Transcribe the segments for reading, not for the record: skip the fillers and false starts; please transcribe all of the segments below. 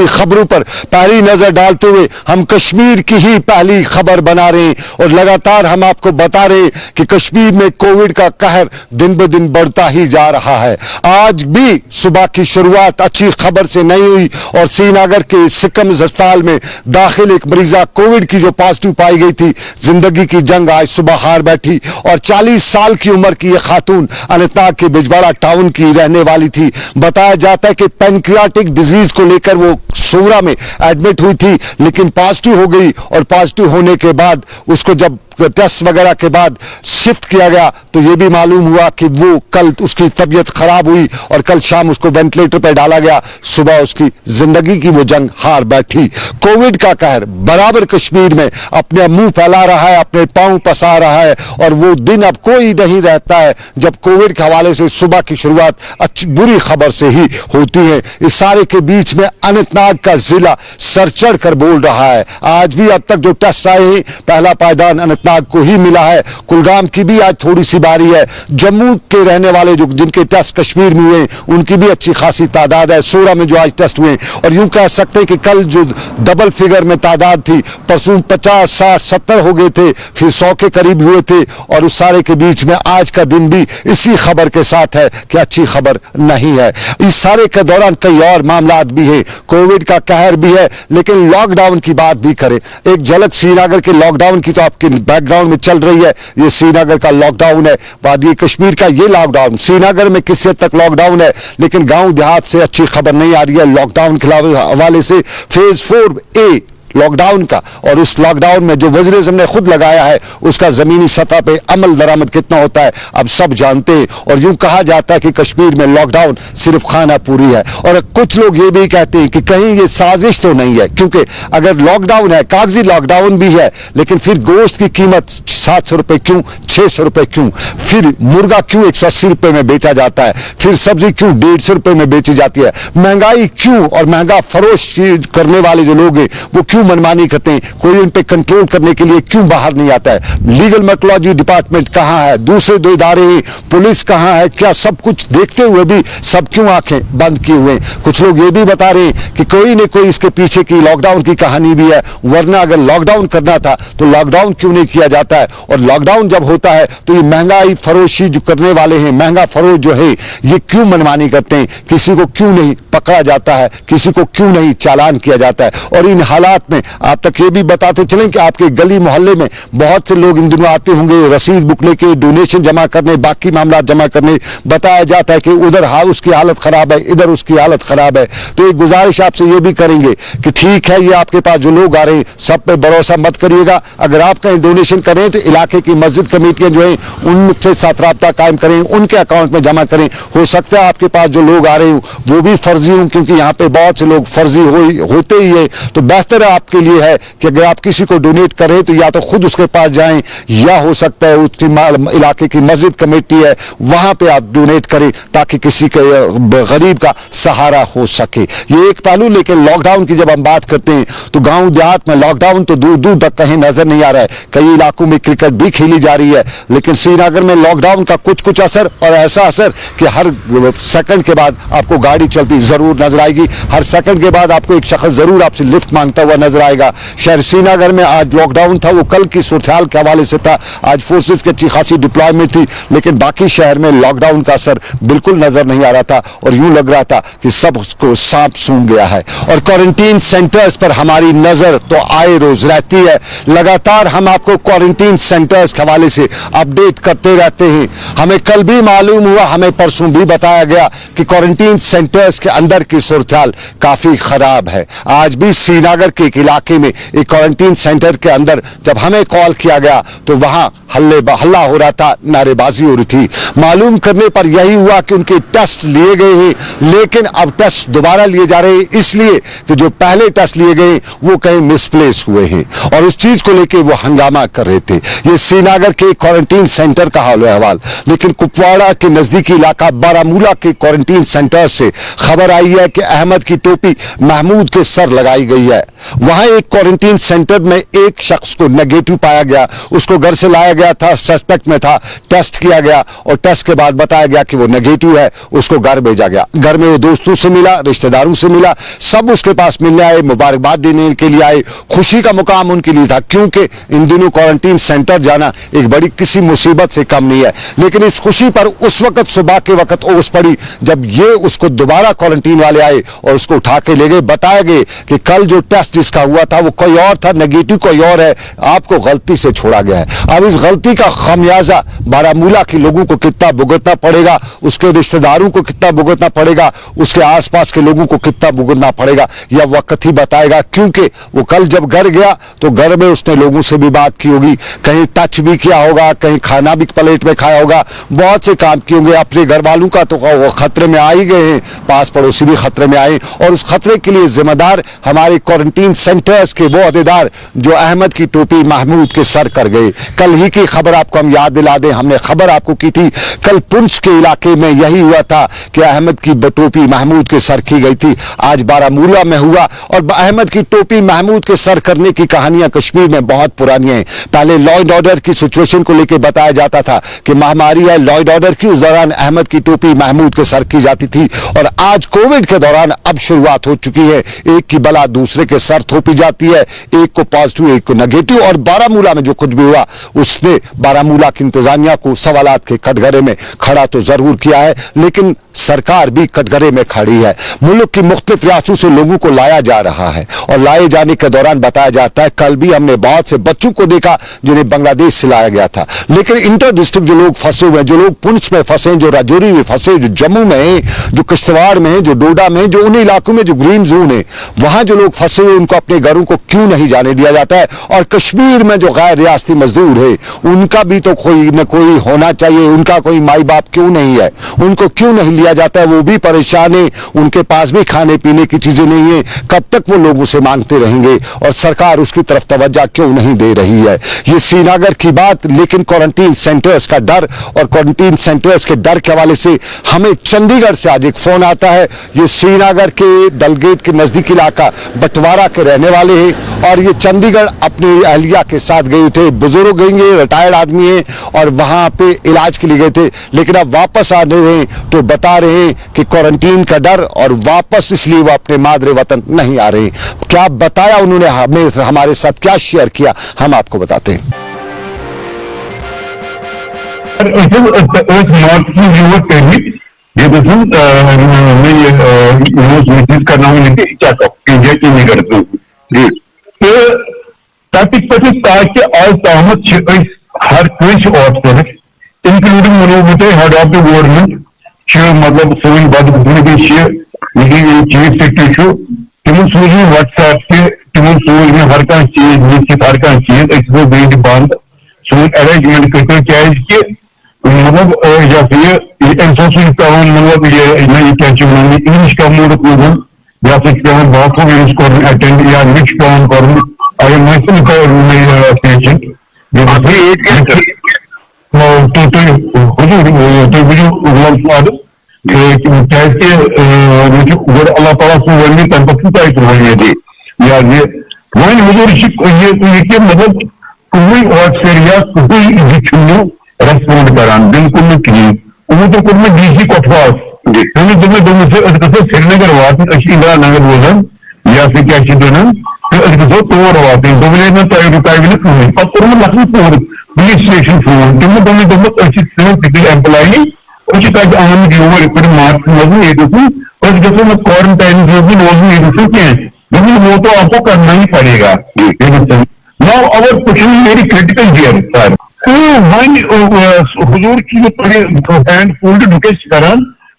बड़ी खबरों पर पहली नजर डालते हुए हम कश्मीर की ही पहली खबर बना रहे हैं और लगातार हम आपको बता रहे हैं कि कश्मीर में कोविड का कहर दिन ब दिन बढ़ता ही जा रहा है। आज भी सुबह की शुरुआत अच्छी खबर से नहीं हुई और श्रीनगर के सिकम्स अस्पताल में दाखिल एक मरीजा कोविड की जो पॉजिटिव पाई गई थी, जिंदगी की जंग आज सुबह हार बैठी और 40 साल की उम्र की यह खातून अनंतनाग के बिजवाड़ा टाउन की रहने वाली थी। बताया जाता है कि पैनक्रियाटिक डिजीज को लेकर वो सोमरा में एडमिट हुई थी, लेकिन पॉजिटिव हो गई और पॉजिटिव होने के बाद उसको जब टेस्ट वगैरह के बाद शिफ्ट किया गया तो यह भी मालूम हुआ कि वो कल उसकी तबीयत खराब हुई और कल शाम उसको वेंटिलेटर पर डाला गया। सुबह उसकी जिंदगी की वो जंग हार बैठी। कोविड का कहर बराबर कश्मीर में अपने मुंह फैला रहा है, अपने पांव पसा रहा है और वो दिन अब कोई नहीं रहता है जब कोविड के हवाले से सुबह की शुरुआत अच्छी बुरी खबर से ही होती है। इस सारे के बीच में अनंतनाग का जिला सर चढ़ कर बोल रहा है। आज भी अब तक जो टेस्ट आए हैं पहला पायदान अनंतनाग को ही मिला है। कुलगाम की भी आज थोड़ी सी बारी है। जम्मू के रहने वाले जो जिनके टेस्ट कश्मीर में हुए उनकी भी अच्छी खासी तादाद है। सोरा में जो आज टेस्ट हुए और यूं कह सकते हैं कि कल जो डबल फिगर में तादाद थी, परसों 50, 60, 70 हो गए थे, फिर 100 के करीब हुए थे और उस सारे के बीच में आज का दिन भी इसी खबर के साथ है कि अच्छी खबर नहीं है। इस सारे के दौरान कई और मामलात भी है, कोविड का कहर भी है, लेकिन लॉकडाउन की बात भी करें। एक झलक श्रीनगर के लॉकडाउन की तो आपके बैकग्राउंड में चल रही है। ये श्रीनगर का लॉकडाउन है, वादी कश्मीर का ये लॉकडाउन। श्रीनगर में किस हद तक लॉकडाउन है, लेकिन गांव देहात से अच्छी खबर नहीं आ रही है लॉकडाउन के हवाले से। फेज 4A लॉकडाउन का और उस लॉकडाउन में जो वज़ीर-ए-आज़म ने खुद लगाया है उसका जमीनी सतह पे अमल दरामद कितना होता है अब सब जानते हैं। और यूं कहा जाता है कि कश्मीर में लॉकडाउन सिर्फ खाना पूरी है और कुछ लोग ये भी कहते हैं कि कहीं ये साजिश तो नहीं है, क्योंकि अगर लॉकडाउन है, कागजी लॉकडाउन भी है, लेकिन फिर गोश्त की कीमत 700 रुपए क्यों, 600 रुपए क्यों, फिर मुर्गा क्यों 180 रुपए में बेचा जाता है, फिर सब्जी क्यों 150 रुपए में बेची जाती है, महंगाई क्यों और महंगा फरोश करने वाले जो लोग हैं वो क्यों मनमानी करते हैं, कोई उन पे कंट्रोल करने के लिए क्यों बाहर नहीं आता है। लीगल मेट्रोलॉजी डिपार्टमेंट कहां है, दूसरे दो इदारे, पुलिस कहां है, क्या सब कुछ देखते हुए भी सब क्यों आंखें बंद किए हुए हैं। कुछ लोग ये भी बता रहे हैं कि कोई न कोई इसके पीछे की लॉकडाउन की कहानी भी है, वरना अगर लॉकडाउन करना था तो लॉकडाउन क्यों नहीं किया जाता है। और लॉकडाउन जब होता है तो ये महंगाई फरोशी जो करने वाले हैं, महंगा फरोश जो है, ये क्यों मनमानी करते हैं, किसी को क्यों नहीं पकड़ा जाता है, किसी को क्यों नहीं चालान किया जाता है। और इन हालात में आप तक ये भी बताते चलें कि आपके गली मोहल्ले में बहुत से लोग इन दिनों आते होंगे रसीद बुक लेके, डोनेशन जमा करने, बाकी मामला जमा करने। बताया जाता है कि उधर उसकी हालत खराब है, इधर उसकी हालत खराब है। तो एक गुजारिश आपसे ये भी करेंगे कि ठीक है, ये आपके पास जो लोग आ रहे हैं सब पे भरोसा मत करिएगा। अगर आप कहीं डोनेशन करें तो इलाके की मस्जिद कमेटियां जो है उनसे साथ राब्ता कायम करें, उनके अकाउंट में जमा करें। हो सकता है आपके पास जो लोग आ रहे हो वो भी फर्जी हों, क्योंकि यहाँ पे बहुत से लोग फर्जी होते ही है। तो बेहतर है आपके लिए है कि अगर आप किसी को डोनेट करें तो या तो खुद उसके पास जाएं, या हो सकता है उसकी इलाके की मस्जिद कमेटी है वहां पे आप डोनेट करें ताकि किसी के गरीब का सहारा हो सके। ये एक पहलू। लेकिन लॉकडाउन की जब हम बात करते हैं तो गांव देहात में लॉकडाउन तो दूर दूर तक कहीं नजर नहीं आ रहा है। कई इलाकों में क्रिकेट भी खेली जा रही है, लेकिन श्रीनगर में लॉकडाउन का कुछ असर, और ऐसा असर कि हर सेकंड के बाद आपको गाड़ी चलती जरूर नजर आएगी, हर सेकंड के बाद आपको एक शख्स जरूर आपसे लिफ्ट मांगता हुआ नजर आएगा। शहर श्रीनगर में आज लॉकडाउन था, वो कल की सूरत-ए-हाल के हवाले से था। आज फोर्सेस की अच्छी खासी डिप्लॉयमेंट थी, लेकिन बाकी शहर में लॉकडाउन का असर बिल्कुल नजर नहीं आ रहा था और यूं लग रहा था कि सब उसको सांप सूंघ गया है। और क्वारंटीन सेंटर्स पर हमारी नजर तो आए रोज रहती है। लगातार हम आपको क्वारंटीन सेंटर्स के हवाले से अपडेट करते रहते हैं। हमें कल भी मालूम हुआ, हमें परसों भी बताया गया कि क्वारंटीन सेंटर्स के अंदर की सूरत-ए-हाल काफी खराब है। आज भी श्रीनगर के एक इलाके में एक क्वारंटीन सेंटर के अंदर जब हमें कॉल किया गया तो वहां हल्ला हो रहा था, नारेबाजी हो रही थी। मालूम करने पर यही हुआ कि उनके टेस्ट लिए गए हैं, लेकिन अब टेस्ट दोबारा लिए जा रहे हैं, इसलिए कि जो पहले टेस्ट लिए गए वो कहीं मिसप्लेस हुए हैं और उस चीज को लेकर वो हंगामा कर रहे थे। ये श्रीनगर के क्वारंटीन सेंटर का हाल अहवाल। लेकिन कुपवाड़ा के नजदीकी इलाका बारामूला के क्वारंटीन सेंटर से खबर आई है कि अहमद की टोपी महमूद के सर लगाई गई है। वहां एक क्वारंटीन सेंटर में एक शख्स को नेगेटिव पाया गया, उसको घर से लाया गया था, सस्पेक्ट में था, टेस्ट किया गया और टेस्ट के बाद बताया गया कि वो नेगेटिव है, उसको घर भेजा गया। घर में वो दोस्तों से मिला, रिश्तेदारों से मिला, सब उसके पास मिलने आए, मुबारकबाद देने के लिए आए। खुशी का मुकाम उनके लिए था, क्योंकि इन दिनों क्वारंटीन सेंटर जाना एक बड़ी किसी मुसीबत से कम नहीं है। लेकिन इस खुशी पर उस वक्त सुबह के वक्त ओस पड़ी जब ये उसको दोबारा क्वारंटीन वाले आए और उसको उठा के ले गए। बताया गया कि कल जो टेस्ट जिसका हुआ था वो कोई और था, नेगेटिव कोई और है, आपको गलती से छोड़ा गया है। अब इस गलती का खमियाजा बारामूला के लोगों को कितना भुगतना पड़ेगा, उसके रिश्तेदारों को कितना भुगतना पड़ेगा, उसके आसपास के लोगों को कितना भुगतना पड़ेगा, यह वक्त ही बताएगा। क्योंकि वो कल जब घर गया तो घर में उसने लोगों से भी बात की होगी, कहीं टच भी किया होगा, कहीं खाना भी प्लेट में खाया होगा, बहुत से काम किए होंगे। अपने घर वालों का तो वो खतरे में आ ही गए हैं, पास पड़ोसी भी खतरे में आए और उस खतरे के लिए जिम्मेदार हमारे क्वारंटीन सेंटर्स के वो अहदेदार जो अहमद की टोपी महमूद के सर कर गए। कल ही की खबर आपको हम याद दिला दें, हमने खबर आपको की थी, कल पुंछ के इलाके में यही हुआ था कि अहमद की टोपी महमूद के सर की गई थी। आज बारामूला में हुआ और अहमद की टोपी महमूद के सर करने की कहानियां कश्मीर में बहुत पुरानी हैं। पहले लॉ एंड ऑर्डर की सिचुएशन को लेकर बताया जाता था कि महामारी है, लॉ एंड ऑर्डर की, उस दौरान अहमद की टोपी महमूद के सर की जाती थी। और आज कोविड के दौरान अब शुरुआत हो चुकी है, एक की बला दूसरे के सर थोपी जाती है, एक को पॉजिटिव एक को नेगेटिव। और बारामूला में जो कुछ भी हुआ उसने बारामूला की इंतजामिया को सवालात के कटघरे में खड़ा तो जरूर किया है, लेकिन सरकार भी कटघरे में खड़ी है। मुल्क की मुख्तलिफ रियासतों से लोगों को लाया जा रहा है और लाए जाने के दौरान बताया जाता है, कल भी हमने बहुत से बच्चों को देखा जिन्हें बांग्लादेश से लाया गया था। लेकिन इंटर डिस्ट्रिक्ट जो लोग फंसे हुए हैं, जो लोग पुंछ में फंसे, जो राजौरी में फंसे, जो जम्मू में है, जो किश्तवाड़ में है, जो डोडा में, जो उन इलाकों में जो ग्रीन जोन है, वहां जो लोग फंसे हुए उनको अपने घरों को क्यों नहीं जाने दिया जाता है? और कश्मीर में जो गैर रियासती मजदूर है उनका भी तो कोई न कोई होना चाहिए, उनका कोई माई बाप क्यों नहीं है? उनको क्यों नहीं लिया जाता है? वो भी परेशान है, उनके पास भी खाने पीने की चीजें नहीं है। कब तक वो लोगों से मांगते रहेंगे और सरकार उसकी तरफ तवज्जो क्यों नहीं दे रही है? ये श्रीनगर की बात, लेकिन क्वारंटीन सेंटर्स का डर और क्वारंटीन सेंटर्स के डर के हवाले से हमें चंडीगढ़ से आज एक फोन आता है। ये श्रीनगर के डलगेट के नजदीक इलाका बटवारा के रहने वाले हैं और ये चंडीगढ़ अपनी अहलिया के साथ गए थे। बुजुर्ग गएंगे, रिटायर्ड आदमी है और वहां पे इलाज के लिए गए थे, लेकिन अब वापस आ रहे हैं तो बता रहे हैं कि क्वारंटीन का डर और वापस इसलिए वो अपने मादरे वतन नहीं आ रहे। क्या बताया उन्होंने हमें, हमारे साथ क्या शेयर किया, हम आपको बताते हैं। हर कंस ऑफिसर इंक्लूडिंग मनोबत हेड ऑफ द गवर्नमेंट मतलब सोन बदबू चीफ सेक्रेटरी तमन सूझ व्हाट्सएप से तमन सूझ हर कह चीज निश्चित हर कह चीज गो बेट बंद सोन अरेंजमेंट करो क्या मतलब पेवान मतलब ये इंग्लिश का मूड या पेवान बाथरूम कर अटेंड या मिक्स पेवान कर अगर मसल पेशेंट अल्लाह ताला वन तम पे वन या वन हजूर मतलब कोई ऑफिसर या कोई रेस्पॉन्ड करान बिल्कुल नहीं कहीं तो कोई डीसी कठवास श्रीनगर वात इंदिरा नगर रोजान या फिर क्या दोनों तो तौर वात रुकाय कहीं पे core Lakhan phone police station phone तमो सिटी एम्प्लॉई आमद योर मार्च मज गो क्वारंटाइन रोजन क्या वो तो आपको करना ही पड़ेगा। Now our question very critical here sir one हुजूर की हैंड फोल्ड रिक्वेस्ट करान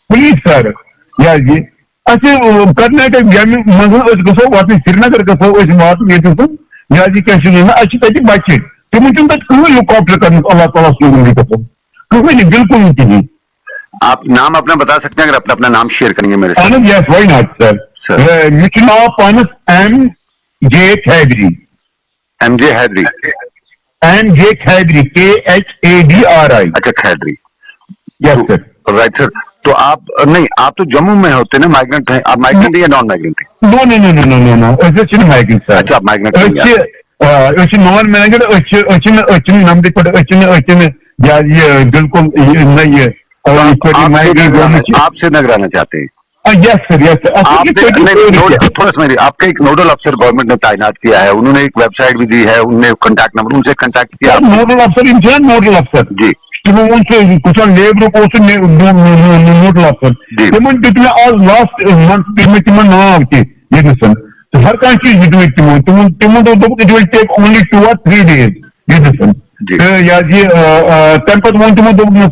प्लीज सर या जी अच्छे कर्नाटक मज गो वात श्रीनगर गो वात या जी क्या अच्छे बच्चे तम कहीं लुक आफ्टर कर अल्लाह ताला कहीं बिल्कुल नहीं कहीं। आप नाम अपना बता सकते हैं अगर अपना नाम शेयर करेंगे मेरे साथ? यस वाई नॉट सर मेरे नाम पानस MJ खैदरी MJ खैदरी KHADRI। अच्छा खैदरी, यस सर। राइट सर, तो आप नहीं, आप तो जम्मू में होते ना, माइग्रेंट हैं आप? माइग्रेंट या नॉन माइग्रेंट हैं? No no no no no no migrant sir. अच्छा आप माइग्रेंट نان مینیجر نمبر پہ بالکل آپ سے نگرانا چاہتے ہیں یس سر یس سر تھوڑا سا آپ کا ایک نوڈل افسر گورنمنٹ نے تعینات کیا ہے, انہوں نے ایک ویب سائٹ بھی دی ہے, انہوں نے کنٹیکٹ نمبر ان سے کنٹیکٹ کیا. نوڈل افسر نوڈل افسر جی کچھ لیبر نوڈل افسر تمن دیت مے آز لاسٹ منتھ دیت مے نام تہ یہ ہر کھانا چیز دیت مے تمو دوپ it will take only 2 or 3 days یہ تمہ پتہ وون تمو دوپ مے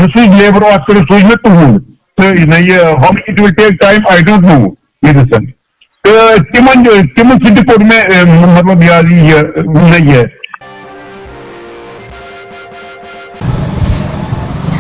سوز لیبر افسر سوز مے تہند how much it will take time I don't know یہ تمن سۭتۍ کوٚر مےٚ مطلب یہ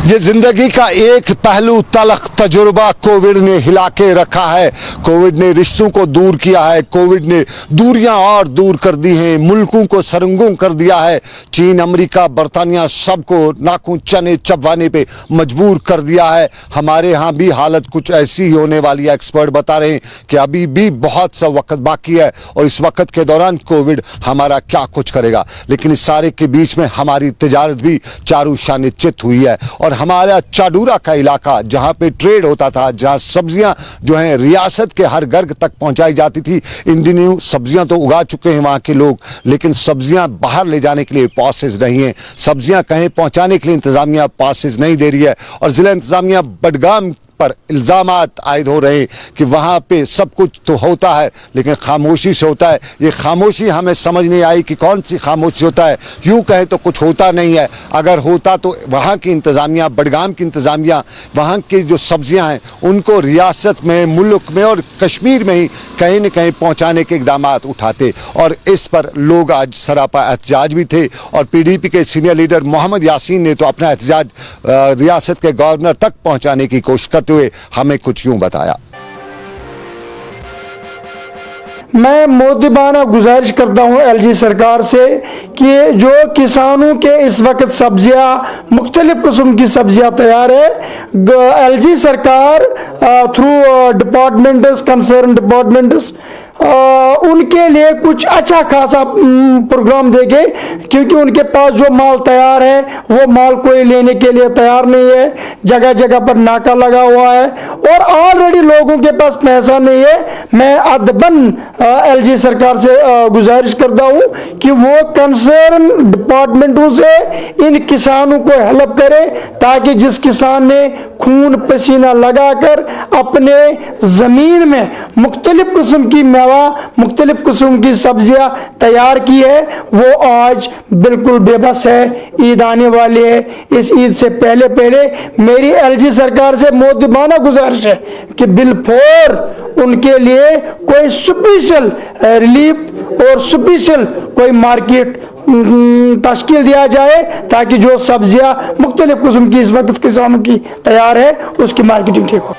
یہ زندگی کا ایک پہلو تلخ تجربہ کووڈ نے ہلا کے رکھا ہے. کووڈ نے رشتوں کو دور کیا ہے, کووڈ نے دوریاں اور دور کر دی ہیں, ملکوں کو سرنگوں کر دیا ہے. چین, امریکہ, برطانیہ سب کو ناخن چنے چبانے پہ مجبور کر دیا ہے. ہمارے ہاں بھی حالت کچھ ایسی ہی ہونے والی ہے. ایکسپرٹ بتا رہے ہیں کہ ابھی بھی بہت سا وقت باقی ہے اور اس وقت کے دوران کووڈ ہمارا کیا کچھ کرے گا. لیکن اس سارے کے بیچ میں ہماری تجارت بھی چارو شان چت ہوئی ہے. اور ہمارا چاڈورا کا علاقہ جہاں پہ ٹریڈ ہوتا تھا, جہاں سبزیاں جو ہیں ریاست کے ہر گھر تک پہنچائی جاتی تھی, ان دنوں سبزیاں تو اگا چکے ہیں وہاں کے لوگ, لیکن سبزیاں باہر لے جانے کے لیے پاسز نہیں ہیں. سبزیاں کہیں پہنچانے کے لیے انتظامیہ پاسز نہیں دے رہی ہے. اور ضلع انتظامیہ بڈگام پر الزامات عائد ہو رہے ہیں کہ وہاں پہ سب کچھ تو ہوتا ہے لیکن خاموشی سے ہوتا ہے. یہ خاموشی ہمیں سمجھ نہیں آئی کہ کون سی خاموشی ہوتا ہے. یوں کہیں تو کچھ ہوتا نہیں ہے, اگر ہوتا تو وہاں کی انتظامیہ, بڈگام کی انتظامیہ وہاں کی جو سبزیاں ہیں ان کو ریاست میں, ملک میں اور کشمیر میں ہی کہیں نہ کہیں پہنچانے کے اقدامات اٹھاتے. اور اس پر لوگ آج سراپا احتجاج بھی تھے. اور پی ڈی پی کے سینئر لیڈر محمد یاسین نے تو اپنا احتجاج ریاست کے گورنر تک پہنچانے کی کوشش کرتے ہوئے ہمیں کچھ یوں بتایا. میں مؤدبانہ گزارش کرتا ہوں ایل جی سرکار سے کہ جو کسانوں کے اس وقت سبزیاں, مختلف قسم کی سبزیاں تیار ہے, ایل جی سرکار تھرو ڈپارٹمنٹس, کنسرن ڈپارٹمنٹس ان کے لیے کچھ اچھا خاصا پروگرام دے گے, کیونکہ ان کے پاس جو مال تیار ہے وہ مال کوئی لینے کے لیے تیار نہیں ہے. جگہ جگہ پر ناکہ لگا ہوا ہے اور آلریڈی لوگوں کے پاس پیسہ نہیں ہے. میں ادباً ایل جی سرکار سے گزارش کرتا ہوں کہ وہ کنسرن ڈپارٹمنٹوں سے ان کسانوں کو ہیلپ کرے, تاکہ جس کسان نے خون پسینہ لگا کر اپنے زمین میں مختلف قسم کی مختلف قسم کی سبزیاں تیار کی ہے, وہ آج بالکل بے بس ہے. عید آنے والی ہے, اس عید سے پہلے میری ایل جی سرکار سے مؤدبانہ گزارش ہے کہ بالفور ان کے لیے کوئی اسپیشل ریلیف اور اسپیشل کوئی مارکیٹ تشکیل دیا جائے, تاکہ جو سبزیاں مختلف قسم کی اس وقت کسانوں کی تیار ہے اس کی مارکیٹنگ ٹھیک ہو.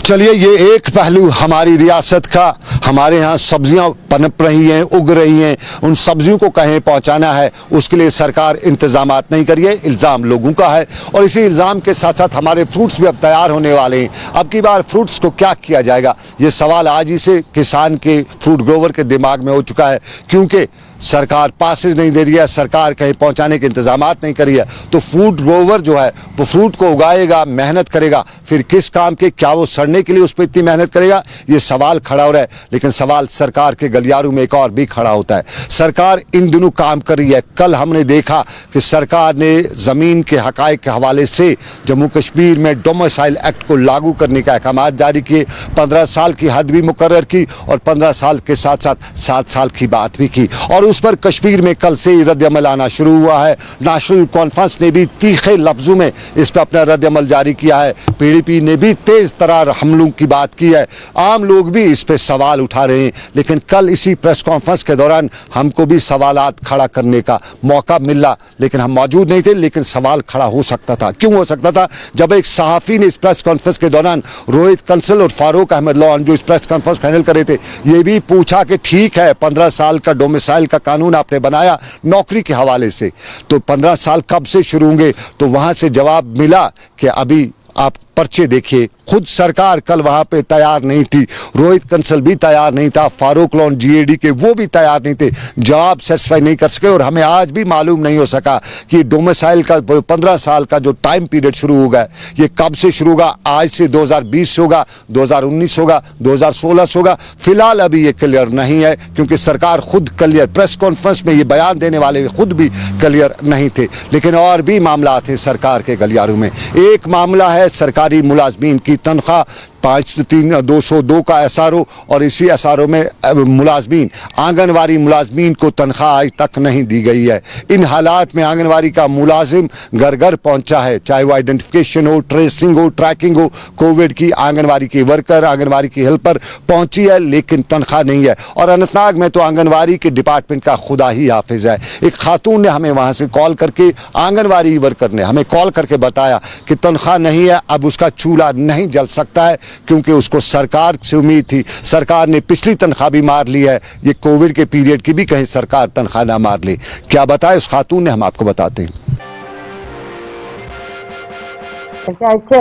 چلیے, یہ ایک پہلو ہماری ریاست کا. ہمارے ہاں سبزیاں پنپ رہی ہیں, اگ رہی ہیں, ان سبزیوں کو کہیں پہنچانا ہے اس کے لیے سرکار انتظامات نہیں کری ہے. الزام لوگوں کا ہے اور اسی الزام کے ساتھ ساتھ ہمارے فروٹس بھی اب تیار ہونے والے ہیں. اب کی بار فروٹس کو کیا کیا جائے گا, یہ سوال آج ہی سے کسان کے, فروٹ گروور کے دماغ میں ہو چکا ہے, کیونکہ سرکار پاسز نہیں دے رہی ہے, سرکار کہیں پہنچانے کے انتظامات نہیں کر رہی ہے. تو فروٹ گروور جو ہے وہ فروٹ کو اگائے گا, محنت کرے گا, پھر کس کام کے, کیا وہ سڑنے کے لیے اس پہ اتنی محنت کرے گا, یہ سوال کھڑا ہو رہا ہے. لیکن سوال سرکار کے گلیاروں میں ایک اور بھی کھڑا ہوتا ہے. سرکار ان دنوں کام کر رہی ہے. کل ہم نے دیکھا کہ سرکار نے زمین کے حقائق کے حوالے سے جموں کشمیر میں ڈومیسائل ایکٹ کو لاگو کرنے کا احکامات جاری کیے, 15 سال کی حد بھی مقرر کی اور 15 سال کے ساتھ ساتھ 7 سال کی بات بھی کی. اور اس پر کشمیر میں کل سے رد عمل آنا شروع ہوا ہے. نیشنل کانفرنس نے بھی تیکھے لفظوں میں اس پہ اپنا رد عمل جاری کیا ہے. پی ڈی پی نے بھی تیز ترار حملوں کی بات کی ہے. عام لوگ بھی اس پہ سوال اٹھا رہے ہیں. لیکن کل اسی پریس کانفرنس کے دوران ہم کو بھی سوالات کھڑا کرنے کا موقع ملا, لیکن ہم موجود نہیں تھے. لیکن سوال کھڑا ہو سکتا تھا. کیوں ہو سکتا تھا؟ جب ایک صحافی نے اس پریس کانفرنس کے دوران روہت کنسل اور فاروق احمد لون جو اس پریس کانفرنس کو ہینڈل کر رہے تھے, یہ بھی پوچھا کہ ٹھیک ہے 15 سال کا ڈومیسائل کا قانون آپ نے بنایا نوکری کے حوالے سے, تو 15 سال کب سے شروع ہوں گے؟ تو وہاں سے جواب ملا کہ ابھی آپ पर्चे देखिए। खुद सरकार कल वहां पे तैयार नहीं थी, रोहित कंसल भी तैयार नहीं था, फारूक लोन GAD के वो भी तैयार नहीं थे, जवाब सेटिस्फाई नहीं कर सके। और हमें आज भी मालूम नहीं हो सका कि डोमिसाइल का 15 साल का जो टाइम पीरियड शुरू होगा ये कब से शुरू होगा। आज से 2020 होगा, 2019 होगा, 2016 होगा, फिलहाल अभी ये क्लियर नहीं है, क्योंकि सरकार खुद क्लियर, प्रेस कॉन्फ्रेंस में ये बयान देने वाले खुद भी क्लियर नहीं थे। लेकिन और भी मामला थे सरकार के गलियारों में। एक मामला है सरकारी मुलाजमीन की तनख्वाह 5-3-202 का SRO, और इसी SRO में मुलाजमीन, आंगनवाड़ी मुलाजमीन को तनख्वाह आज तक नहीं दी गई है। इन हालात में आंगनवाड़ी का मुलाजिम घर घर पहुंचा है, चाहे वो आइडेंटिफिकेशन हो, ट्रेसिंग हो, ट्रैकिंग हो, कोविड की आंगनवाड़ी की वर्कर, आंगनवाड़ी की हेल्पर पहुंची है, लेकिन तनख्वाह नहीं है। और अनंतनाग में तो आंगनवाड़ी के डिपार्टमेंट का खुदा ही हाफिज है। एक खातून ने हमें वहां से कॉल करके, आंगनवाड़ी वर्कर ने हमें कॉल करके बताया कि तनख्वाह नहीं है, अब उसका चूल्हा नहीं जल सकता है, क्योंकि उसको सरकार से उम्मीद थी। सरकार ने पिछली तनख्वाह भी मार ली है, ये कोविड के पीरियड की भी कहीं सरकार तनख्वाह ना मार ले। क्या बताए उस खातून ने, हम आपको बताते हैं।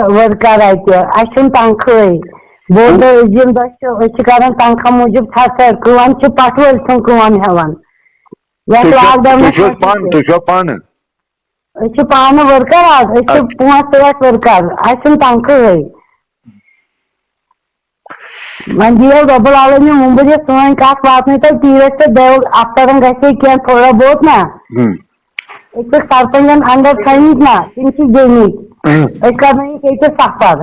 वर्कर तनख्वाह बोल तनख्वाह मूजूब पटवल हेवान पान वर्कर आज 5 वर्कर तनख्वाह दियो रब्बुल आलमीन मुंबई सोन कत वात तीरस तो अफ्तर गि थोड़ा बहुत ना सरपंचन अंदर थमित ना तम गमित कर सफर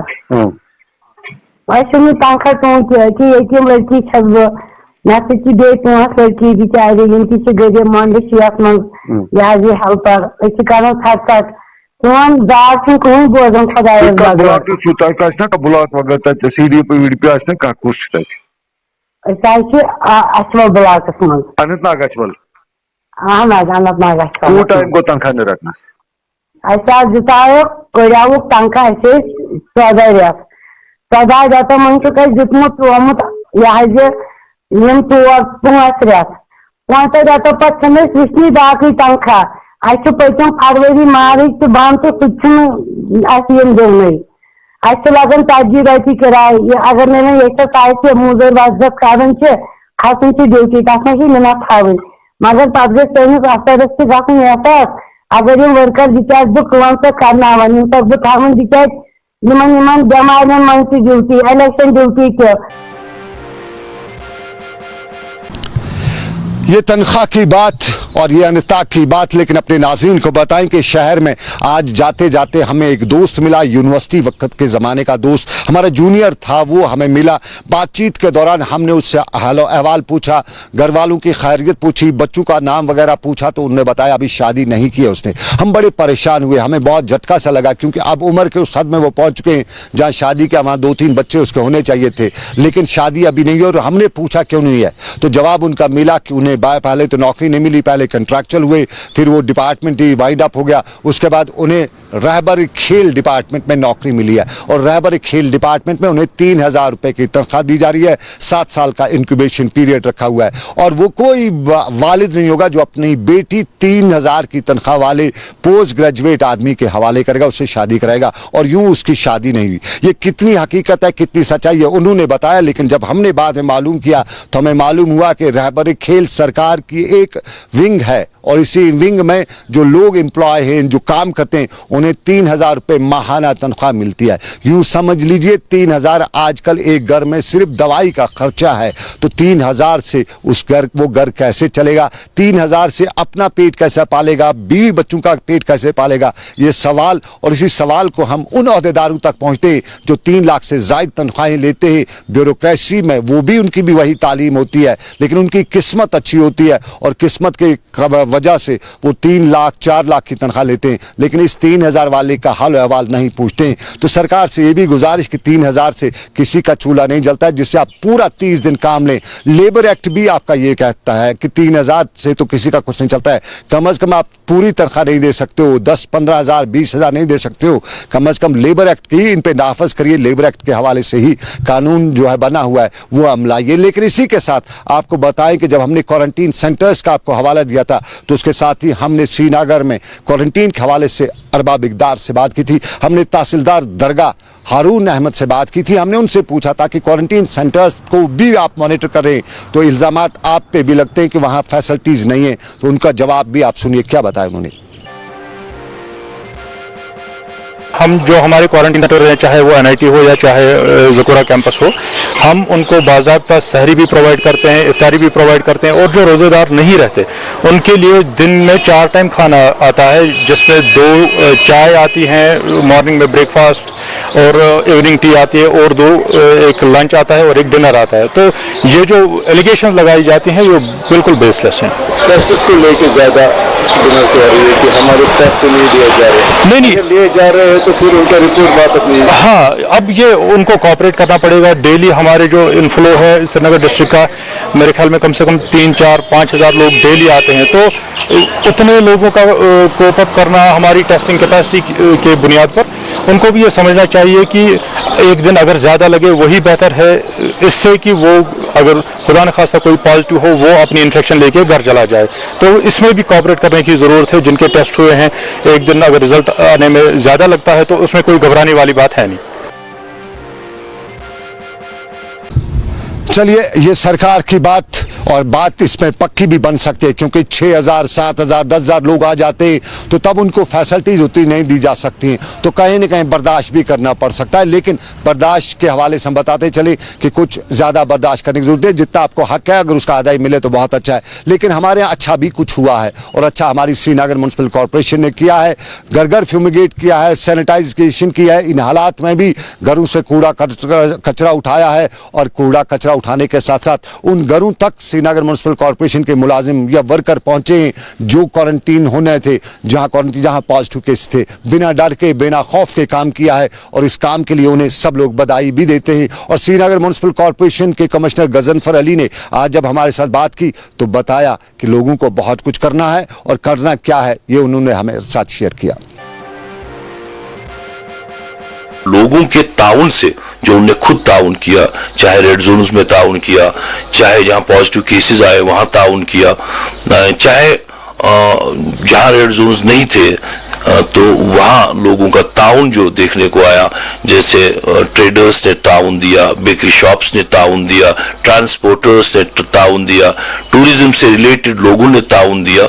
तनख्वाह तुम कि यतीम लड़की छस बह मे बे 5 लड़की बिचार गरीब मंड मज यह हेल्पर कर थट सोन दाद कहीं बोजान खुदा अचवल ब्लॉक मज अनंतनाग अचवल अनंतनाग दिताव कर्यावुक तनख्वाह 14 रेत 14 रेतों मन दितमुत त्रोमुत यह 5 रेत 5 रेतों पे वचनी बाकी तनख्वाह पतम फरवरी मार्च तो बंद तो सह दिन लगन 40 रपी किराए। अगर मे ये मुजर वजत कर खसन ड्यूटी तथ मिनट थी, मगर पे गस अफसरस तहस एहसास अगर यम वर्कर बिचार बह कर बह थवन बिचार बेमारियन मन ड्यूटी, इलेक्शन ड्यूटी के। ये तनख्वाह की बात और ये अनंतनाग की बात, लेकिन अपने नाज़रीन को बताएं कि शहर में आज जाते जाते हमें एक दोस्त मिला, यूनिवर्सिटी वक्त के ज़माने का दोस्त, हमारा जूनियर था, वो हमें मिला। बातचीत के दौरान हमने उससे हाल अहवाल पूछा, घर वालों की खैरियत पूछी, बच्चों का नाम वगैरह पूछा, तो उन्होंने बताया अभी शादी नहीं की है उसने। हम बड़े परेशान हुए, हमें बहुत झटका सा लगा, क्योंकि अब उम्र के उस हद में वो पहुँच चुके हैं जहाँ शादी के वहाँ 2-3 बच्चे उसके होने चाहिए थे, लेकिन शादी अभी नहीं है। और हमने पूछा क्यों नहीं है, तो जवाब उनका मिला कि उन्हें पहले तो नौकरी नहीं मिली, पहले कंट्रैक्चुअल हुए, फिर वो डिपार्टमेंट ही वाइड अप हो गया, उसके बाद उन्हें रहबर खेल डिपार्टमेंट में नौकरी मिली है, और रहबर खेल डिपार्टमेंट में उन्हें 3000 रुपए की तनख्वाह दी जा रही है। 7 साल का इंक्यूबेशन पीरियड रखा हुआ है, और वो कोई वालिद नहीं होगा जो अपनी बेटी 3000 की तनख्वाह वाले पोस्ट ग्रेजुएट आदमी के हवाले करेगा, उससे शादी कराएगा, और यूं उसकी शादी नहीं हुई। ये कितनी हकीकत है, कितनी सच्चाई है, उन्होंने बताया। लेकिन जब हमने बाद में मालूम किया तो हमें मालूम हुआ कि रहबर खेल सरकार की एक विंग है, और इसी विंग में जो लोग एम्प्लॉय हैं, जो काम करते हैं, उन्हें 3000 रुपये माहाना तनख्वाह मिलती है। यूं समझ लीजिए 3000 आजकल एक घर में सिर्फ दवाई का खर्चा है, तो 3000 से वो घर कैसे चलेगा, 3000 से अपना पेट कैसे पालेगा, बीवी बच्चों का पेट कैसे पालेगा, ये सवाल। और इसी सवाल को हम उन अहदेदारों तक पहुंचते हैं जो 3 लाख से ज़ायद तनख्वाहें लेते हैं ब्यूरोक्रेसी में, वो भी उनकी भी वही तालीम होती है, लेकिन उनकी किस्मत अच्छी होती है, और किस्मत के वजह से वो 3 लाख 4 लाख की तनख्वाह लेते हैं, लेकिन इस 3000 वाले का हाल अहवाल नहीं पूछते हैं। तो सरकार से ये भी गुजारिश कि 3000 से किसी का चूल्हा नहीं जलता है, जिससे आप पूरा 30 दिन काम लें। लेबर एक्ट भी आपका ये कहता है कि 3000 से तो किसी का कुछ नहीं चलता है। कम अज कम आप पूरी तनख्वाह नहीं दे सकते हो, 10-15 हज़ार 20 हज़ार नहीं दे सकते हो, कम अज कम लेबर एक्ट की इन पे नाफज करिए। लेबर एक्ट के हवाले से ही कानून जो है बना हुआ है वो अमलाइए। लेकिन इसी के साथ आपको बताएं कि जब हमने क्वारंटीन सेंटर्स का आपको हवाला दिया था, तो उसके साथ ही हमने श्रीनगर में क्वारंटीन के हवाले से अरबाब इकदार से बात की थी। हमने तहसीलदार दरगाह हारून अहमद से बात की थी। हमने उनसे पूछा था कि क्वारंटीन सेंटर्स को भी आप मॉनिटर करें तो इल्ज़ामात आप पे भी लगते हैं कि वहाँ फैसिलिटीज़ नहीं है, तो उनका जवाब भी आप सुनिए क्या बताया उन्होंने। हम जो हमारे क्वारंटीन सेंटर हैं, चाहे वो NIT हो या चाहे ज़कोरा कैंपस हो, हम उनको बाज़ाब्ता सहरी भी प्रोवाइड करते हैं, इफ्तारी भी प्रोवाइड करते हैं, और जो रोज़ेदार नहीं रहते उनके लिए दिन में 4 टाइम खाना आता है, जिसमें 2 चाय आती हैं मॉर्निंग में ब्रेकफास्ट, और इवनिंग टी आती है, और 2 एक लंच आता है और एक डिनर आता है। तो ये जो एलिगेशन लगाई जाती हैं ये बिल्कुल बेसलेस हैं। टेस्ट को लेकर ज़्यादा डिमांड से आ रही है कि हमारे टेस्ट नहीं दिए जा रहे, नहीं लिए जा रहे हैं तो फिर उनका रिपोर्ट वापस नहीं। हाँ, अब ये उनको कोऑपरेट करना पड़ेगा। डेली हमारे जो इनफ्लो है श्रीनगर डिस्ट्रिक्ट का, मेरे ख्याल में कम से कम 3, 4, 5 हज़ार लोग डेली आते हैं, तो उतने लोगों का कोप अप करना हमारी टेस्टिंग कैपेसिटी के बुनियाद पर, उनको भी ये समझना चाहिए कि एक दिन अगर ज़्यादा लगे वही बेहतर है, इससे कि वो अगर खुदा न खास्ता कोई पॉजिटिव हो वो अपनी इन्फेक्शन लेके घर चला जाए। तो इसमें भी कोऑपरेट करने की ज़रूरत है। जिनके टेस्ट हुए हैं, एक दिन अगर रिजल्ट आने में ज़्यादा लगता है तो उसमें कोई घबराने वाली बात है नहीं। चलिए, ये सरकार की बात, और बात इसमें पक्की भी बन सकती है, क्योंकि 6,000, 7,000, 10,000 लोग आ जाते हैं तो तब उनको फैसिलिटीज उतनी नहीं दी जा सकती हैं, तो कहीं न कहीं बर्दाश्त भी करना पड़ सकता है। लेकिन बर्दाश्त के हवाले से हम बताते चले कि कुछ ज़्यादा बर्दाश्त करने की जरूरत है। जितना आपको हक है, अगर उसका अदाई मिले तो बहुत अच्छा है। लेकिन हमारे यहाँ अच्छा भी कुछ हुआ है, और अच्छा हमारी श्रीनगर म्यूनसिपल कॉरपोरेशन ने किया है। घर घर फ्यूमिगेट किया है, सैनिटाइजेशन किया है। इन हालात में भी घरों से कूड़ा कचरा उठाया है, और कूड़ा कचरा उठाने के साथ साथ उन घरों तक श्रीनगर म्यूनसिपल कॉरपोरेशन के मुलाजिम या वर्कर पहुंचे हैं जो क्वारंटीन होने थे, जहां पॉजिटिव केस थे। बिना डर के, बिना खौफ के काम किया है, और इस काम के लिए उन्हें सब लोग बधाई भी देते हैं। और श्रीनगर म्यूनसिपल कॉरपोरेशन के कमिश्नर गजनफर अली ने आज जब हमारे साथ बात की तो बताया कि लोगों को बहुत कुछ करना है, और करना क्या है ये उन्होंने हमें साथ शेयर किया। लोगों के ताउन से, जो उन्होंने खुद ताउन किया, चाहे रेड जोन्स में ताउन किया, चाहे जहां पॉजिटिव केसेस आए वहां ताउन किया, चाहे जहां रेड जोन्स नहीं थे तो वहाँ लोगों का ताउन जो देखने को आया, जैसे ट्रेडर्स ने ताउन दिया, बेकरी शॉप्स ने ताउन दिया, ट्रांसपोर्टर्स ने ताउन दिया, टूरिज्म से रिलेटेड लोगों ने ताउन दिया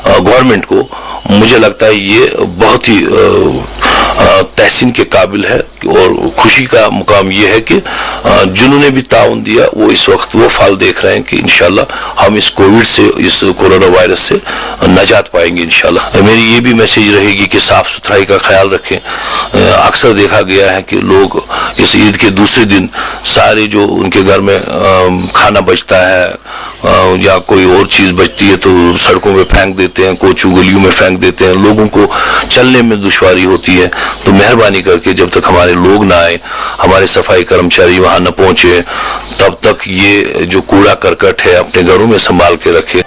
गवर्नमेंट को। मुझे लगता है ये बहुत ही तहसीन के काबिल है, और खुशी का मुकाम ये है कि जिन्होंने भी ताउन दिया वो इस वक्त वो फल देख रहे हैं कि इंशाल्लाह हम इस कोविड से, इस कोरोना वायरस से नजात पाएंगे इंशाल्लाह। मेरी ये भी मैसेज रहेगी कि साफ सुथराई का ख्याल रखें। अक्सर देखा गया है कि लोग इस ईद के दूसरे दिन सारे जो उनके घर में खाना बचता है या कोई और चीज बचती है तो सड़कों पे फेंक देते हैं, कोचू गलियों में फेंक देते हैं, लोगों को चलने में दुश्वारी होती है। तो मेहरबानी करके जब तक हमारे लोग ना आए, हमारे सफाई कर्मचारी वहां न पहुंचे, तब तक ये जो कूड़ा करकट है अपने घरों में संभाल के रखें।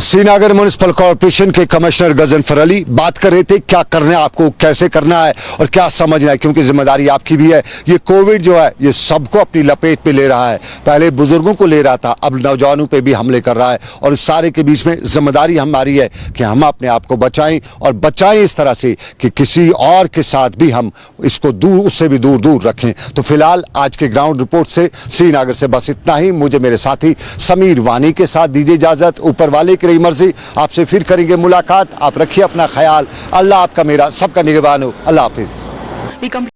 श्रीनगर म्यूनसिपल कॉरपोरेशन के कमिश्नर गजनफर अली बात कर रहे थे क्या करना है आपको, कैसे करना है और क्या समझना है, क्योंकि जिम्मेदारी आपकी भी है। ये कोविड जो है ये सबको अपनी लपेट में ले रहा है। पहले बुजुर्गों को ले रहा था, अब नौजवानों पे भी हमले कर रहा है, और इस सारे के बीच में जिम्मेदारी हमारी है कि हम अपने आप को बचाएं, और बचाएं इस तरह से कि किसी और के साथ भी हम इसको दूर, उससे भी दूर दूर रखें। तो फिलहाल आज के ग्राउंड रिपोर्ट से श्रीनगर से बस इतना ही। मुझे मेरे साथी समीर वानी के साथ दीजिए इजाजत। ऊपर वाले की मर्जी, आपसे फिर करेंगे मुलाकात। आप रखिए अपना ख्याल। अल्लाह आपका मेरा सबका निगहबान हो। अल्लाह हाफिज।